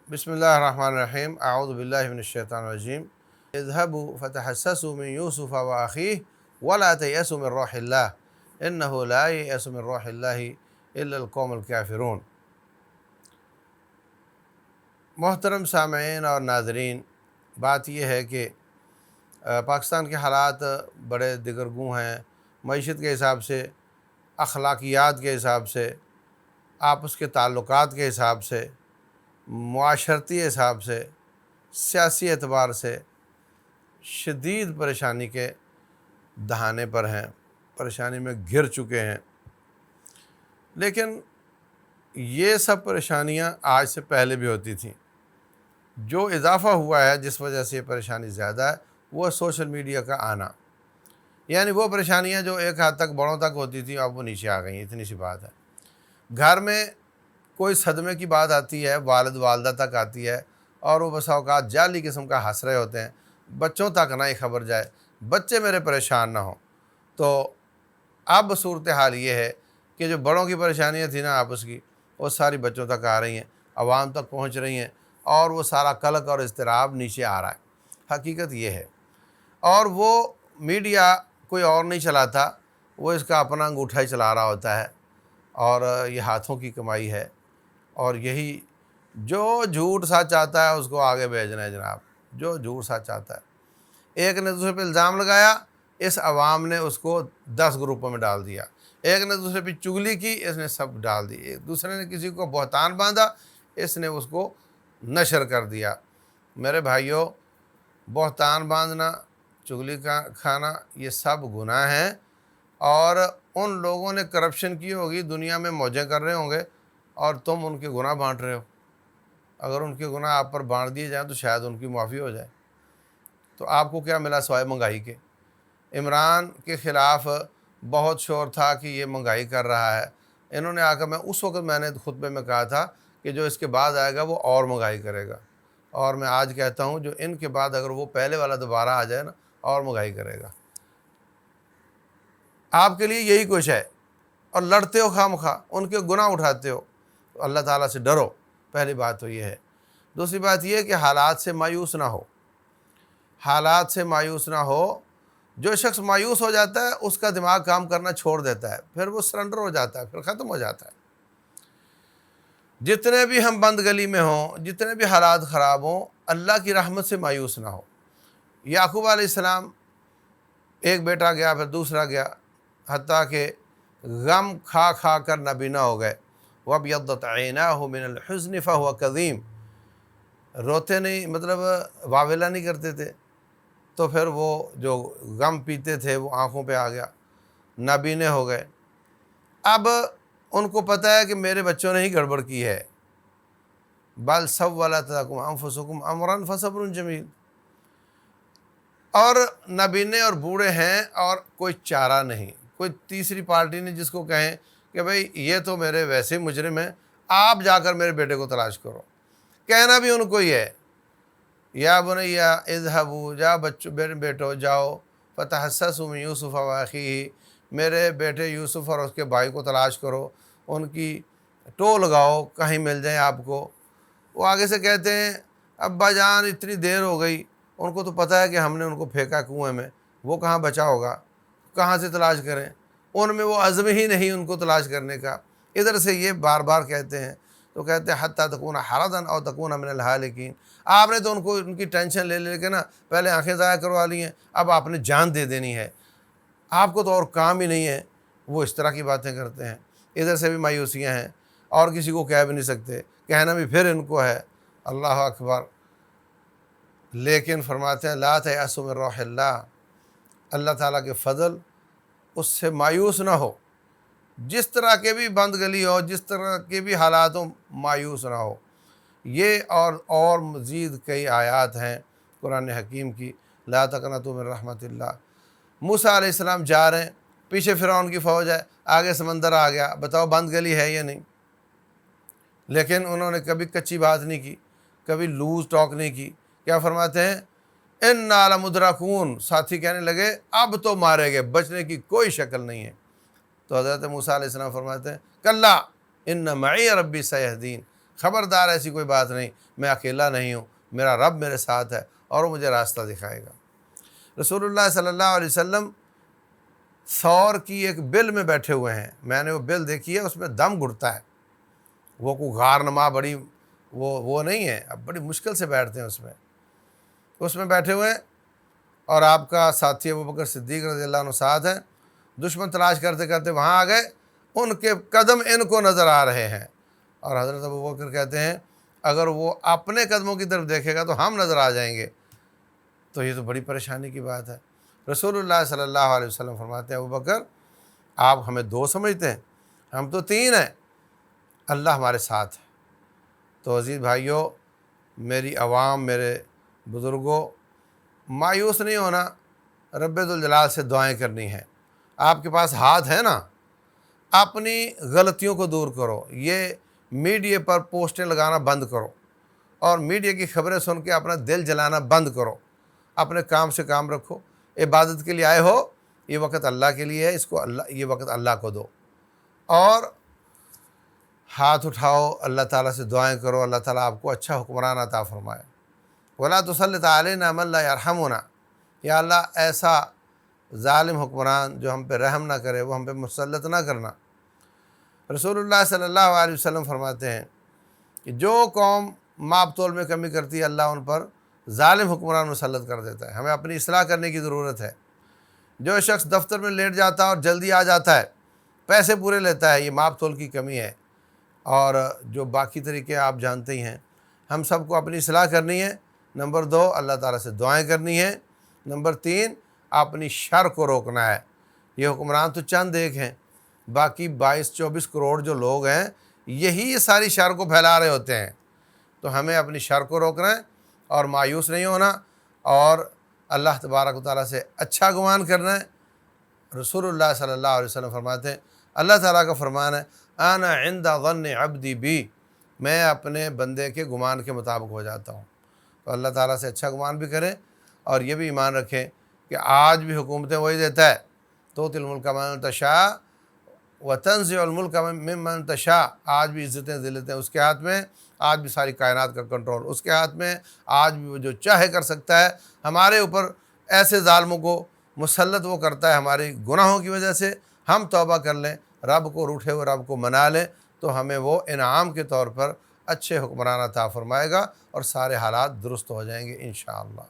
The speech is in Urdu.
بسم اللہ الرحمن الرحیم اعوذ باللہ من الشیطان الرجیم اذهبوا فتحسسوا من یوسف واخیہ ولا تیأسوا من روح اللہ انہ لا ییأس من روح اللہ الا القوم الکافرون۔ محترم سامعین اور ناظرین، بات یہ ہے کہ پاکستان کے حالات بڑے دگرگوں ہیں، معیشت کے حساب سے، اخلاقیات کے حساب سے، آپس کے تعلقات کے حساب سے، معاشرتی حساب سے، سیاسی اعتبار سے شدید پریشانی کے دہانے پر ہیں، پریشانی میں گھر چکے ہیں۔ لیکن یہ سب پریشانیاں آج سے پہلے بھی ہوتی تھیں۔ جو اضافہ ہوا ہے جس وجہ سے یہ پریشانی زیادہ ہے وہ سوشل میڈیا کا آنا، یعنی وہ پریشانیاں جو ایک حد تک بڑوں تک ہوتی تھیں اب وہ نیچے آ گئی ہیں، اتنی سی بات ہے۔ گھر میں کوئی صدمے کی بات آتی ہے، والد والدہ تک آتی ہے اور وہ بسا اوقات جعلی قسم کا ہنس رہے ہوتے ہیں، بچوں تک نہ ہی خبر جائے، بچے میرے پریشان نہ ہوں۔ تو اب صورتحال یہ ہے کہ جو بڑوں کی پریشانیاں تھیں نا آپس کی، وہ ساری بچوں تک آ رہی ہیں، عوام تک پہنچ رہی ہیں، اور وہ سارا قلق اور اضطراب نیچے آ رہا ہے۔ حقیقت یہ ہے، اور وہ میڈیا کوئی اور نہیں چلاتا، وہ اس کا اپنا انگوٹھا ہی چلا رہا ہوتا ہے، اور یہ ہاتھوں کی کمائی ہے، اور یہی جو جھوٹ سچ آتا ہے اس کو آگے بھیجنا ہے جناب، جو جھوٹ سچ آتا ہے۔ ایک نے دوسرے پہ الزام لگایا، اس عوام نے اس کو 10 گروپوں میں ڈال دیا، ایک نے دوسرے پہ چگلی کی، اس نے سب ڈال دی، ایک دوسرے نے کسی کو بہتان باندھا، اس نے اس کو نشر کر دیا۔ میرے بھائیوں، بہتان باندھنا، چگلی کا کھانا، یہ سب گناہ ہیں، اور ان لوگوں نے کرپشن کی ہوگی، دنیا میں موجیں کر رہے ہوں گے، اور تم ان کے گناہ بانٹ رہے ہو۔ اگر ان کے گناہ آپ پر بانٹ دیے جائیں تو شاید ان کی معافی ہو جائے۔ تو آپ کو کیا ملا سوائے مہنگائی کے؟ عمران کے خلاف بہت شور تھا کہ یہ مہنگائی کر رہا ہے، انہوں نے آ کر، اس وقت میں نے خطبے میں کہا تھا کہ جو اس کے بعد آئے گا وہ اور مہنگائی کرے گا، اور میں آج کہتا ہوں جو ان کے بعد اگر وہ پہلے والا دوبارہ آ جائے نا، اور مہنگائی کرے گا۔ آپ کے لیے یہی کچھ ہے، اور لڑتے ہو خواہ مخواہ، ان کے گناہ اٹھاتے ہو۔ تو اللہ تعالیٰ سے ڈرو، پہلی بات تو یہ ہے۔ دوسری بات یہ ہے کہ حالات سے مایوس نہ ہو، حالات سے مایوس نہ ہو۔ جو شخص مایوس ہو جاتا ہے اس کا دماغ کام کرنا چھوڑ دیتا ہے، پھر وہ سرنڈر ہو جاتا ہے، پھر ختم ہو جاتا ہے۔ جتنے بھی ہم بند گلی میں ہوں، جتنے بھی حالات خراب ہوں، اللہ کی رحمت سے مایوس نہ ہو۔ یعقوب علیہ السلام، ایک بیٹا گیا، پھر دوسرا گیا، حتیٰ کہ غم کھا کھا کر نابینا ہو گئے۔ وَابْيَضَّتْ عَيْنَاهُ مِنَ الْحُزْنِ فَهُوَ كَظِيمٌ، روتے نہیں، مطلب واویلا نہیں کرتے تھے، تو پھر وہ جو غم پیتے تھے وہ آنکھوں پہ آ گیا، نابینے ہو گئے۔ اب ان کو پتہ ہے کہ میرے بچوں نے ہی گڑبڑ کی ہے۔ بَلْ سَوَّلَتْ لَكُمْ أَنفُسُكُمْ أَمْرًا فَصَبْرٌ جَمِيلٌ، اور نابینے اور بوڑھے ہیں اور کوئی چارہ نہیں، کوئی تیسری پارٹی نہیں جس کو کہیں کہ بھئی یہ تو میرے ویسے مجرم ہیں، آپ جا کر میرے بیٹے کو تلاش کرو۔ کہنا بھی ان کو ہی ہے، یا بنیا اذهبوا، جا بچوں بیٹو جاؤ، فتحسسوا من یوسف واخیہ، میرے بیٹے یوسف اور اس کے بھائی کو تلاش کرو، ان کی ٹو لگاؤ، کہیں مل جائیں آپ کو۔ وہ آگے سے کہتے ہیں ابا جان اتنی دیر ہو گئی، ان کو تو پتہ ہے کہ ہم نے ان کو پھینکا کنویں میں، وہ کہاں بچا ہوگا، کہاں سے تلاش کریں، ان میں وہ عزم ہی نہیں ان کو تلاش کرنے کا۔ ادھر سے یہ بار بار کہتے ہیں، تو کہتے ہیں حتیٰ تکون حردا او تکون من الہالکین، آپ نے تو ان کو ان کی ٹینشن لے لے کے نا پہلے آنکھیں ضائع کروا لی ہیں، اب آپ نے جان دے دینی ہے، آپ کو تو اور کام ہی نہیں ہے۔ وہ اس طرح کی باتیں کرتے ہیں۔ ادھر سے بھی مایوسیاں ہیں، اور کسی کو کہہ بھی نہیں سکتے، کہنا بھی پھر ان کو ہے۔ اللہ اکبر۔ لیکن فرماتے ہیں لا تیأسوا من روح اللہ، اللہ تعالیٰ کے فضل، اس سے مایوس نہ ہو، جس طرح کے بھی بند گلی ہو، جس طرح کے بھی حالات ہوں، مایوس نہ ہو۔ یہ اور مزید کئی آیات ہیں قرآن حکیم کی، لا تقنطوا من رحمت اللہ۔ موسیٰ علیہ السلام جا رہے ہیں، پیچھے فرعون کی فوج ہے، آگے سمندر آ گیا، بتاؤ بند گلی ہے یا نہیں؟ لیکن انہوں نے کبھی کچی بات نہیں کی، کبھی لوز ٹاک نہیں کی۔ کیا فرماتے ہیں؟ اِنَّا لَمُدْرَکُونَ، ساتھی کہنے لگے اب تو مارے گئے، بچنے کی کوئی شکل نہیں ہے۔ تو حضرت موسیٰ علیہ السلام فرماتے ہیں کلا ان معی ربی سیہدین، خبردار ایسی کوئی بات نہیں، میں اکیلا نہیں ہوں، میرا رب میرے ساتھ ہے اور وہ مجھے راستہ دکھائے گا۔ رسول اللہ صلی اللہ علیہ وسلم ثور کی ایک بل میں بیٹھے ہوئے ہیں، میں نے وہ بل دیکھی ہے، اس میں دم گھٹتا ہے، وہ کوئی غار نما بڑی وہ نہیں ہے، اب بڑی مشکل سے بیٹھتے ہیں اس میں بیٹھے ہوئے ہیں، اور آپ کا ساتھی ابوبکر صدیق رضی اللہ عنہ ساتھ ہیں۔ دشمن تلاش کرتے کرتے وہاں آ گئے، ان کے قدم ان کو نظر آ رہے ہیں، اور حضرت ابوبکر کہتے ہیں اگر وہ اپنے قدموں کی طرف دیکھے گا تو ہم نظر آ جائیں گے، تو یہ تو بڑی پریشانی کی بات ہے۔ رسول اللہ صلی اللہ علیہ وسلم فرماتے ہیں ابوبکر آپ ہمیں دو سمجھتے ہیں، ہم تو تین ہیں، اللہ ہمارے ساتھ ہے۔ تو عزیز بھائیوں، میری عوام، میرے بزرگوں، مایوس نہیں ہونا، رب ذوالجلال سے دعائیں کرنی ہیں۔ آپ کے پاس ہاتھ ہے نا، اپنی غلطیوں کو دور کرو، یہ میڈیا پر پوسٹیں لگانا بند کرو، اور میڈیا کی خبریں سن کے اپنا دل جلانا بند کرو، اپنے کام سے کام رکھو۔ عبادت کے لیے آئے ہو، یہ وقت اللہ کے لیے ہے، یہ وقت اللہ کو دو، اور ہاتھ اٹھاؤ، اللہ تعالیٰ سے دعائیں کرو، اللہ تعالیٰ آپ کو اچھا حکمران عطا فرمائے۔ وَلَا تُسَلِّطْ عَلَيْنَا مَن لَّا يَرْحَمُنَا، یا اللہ ایسا ظالم حکمران جو ہم پہ رحم نہ کرے وہ ہم پہ مسلط نہ کرنا۔ رسول اللہ صلی اللہ علیہ وسلم فرماتے ہیں کہ جو قوم ماپ تول میں کمی کرتی ہے اللہ ان پر ظالم حکمران مسلط کر دیتا ہے۔ ہمیں اپنی اصلاح کرنے کی ضرورت ہے۔ جو شخص دفتر میں لیٹ جاتا ہے اور جلدی آ جاتا ہے، پیسے پورے لیتا ہے، یہ ماپ تول کی کمی ہے، اور جو باقی طریقے آپ جانتے ہی ہیں۔ ہم سب کو اپنی اصلاح کرنی ہے۔ نمبر 2، اللہ تعالیٰ سے دعائیں کرنی ہے۔ نمبر 3، اپنی شر کو روکنا ہے۔ یہ حکمران تو چند ایک ہیں، باقی 22-24 کروڑ جو لوگ ہیں یہی یہ ساری شر کو پھیلا رہے ہوتے ہیں۔ تو ہمیں اپنی شر کو روکنا ہے اور مایوس نہیں ہونا، اور اللہ تبارک و تعالیٰ سے اچھا گمان کرنا ہے۔ رسول اللہ صلی اللہ علیہ وسلم فرماتے ہیں، اللہ تعالیٰ کا فرمان ہے انا عند ظن عبدی بی، میں اپنے بندے کے گمان کے مطابق ہو جاتا ہوں۔ تو اللہ تعالیٰ سے اچھا گمان بھی کریں، اور یہ بھی ایمان رکھیں کہ آج بھی حکومتیں وہی دیتا ہے، تؤتی الملک من تشاء وتنزع الملک ممن تشاء، آج بھی عزتیں ذلتیں اس کے ہاتھ میں، آج بھی ساری کائنات کا کنٹرول اس کے ہاتھ میں، آج بھی وہ جو چاہے کر سکتا ہے۔ ہمارے اوپر ایسے ظالموں کو مسلط وہ کرتا ہے ہمارے گناہوں کی وجہ سے۔ ہم توبہ کر لیں، رب کو روٹھے ہوئے رب کو منا لیں، تو ہمیں وہ انعام کے طور پر اچھے حکمران عطا فرمائے گا، اور سارے حالات درست ہو جائیں گے انشاءاللہ۔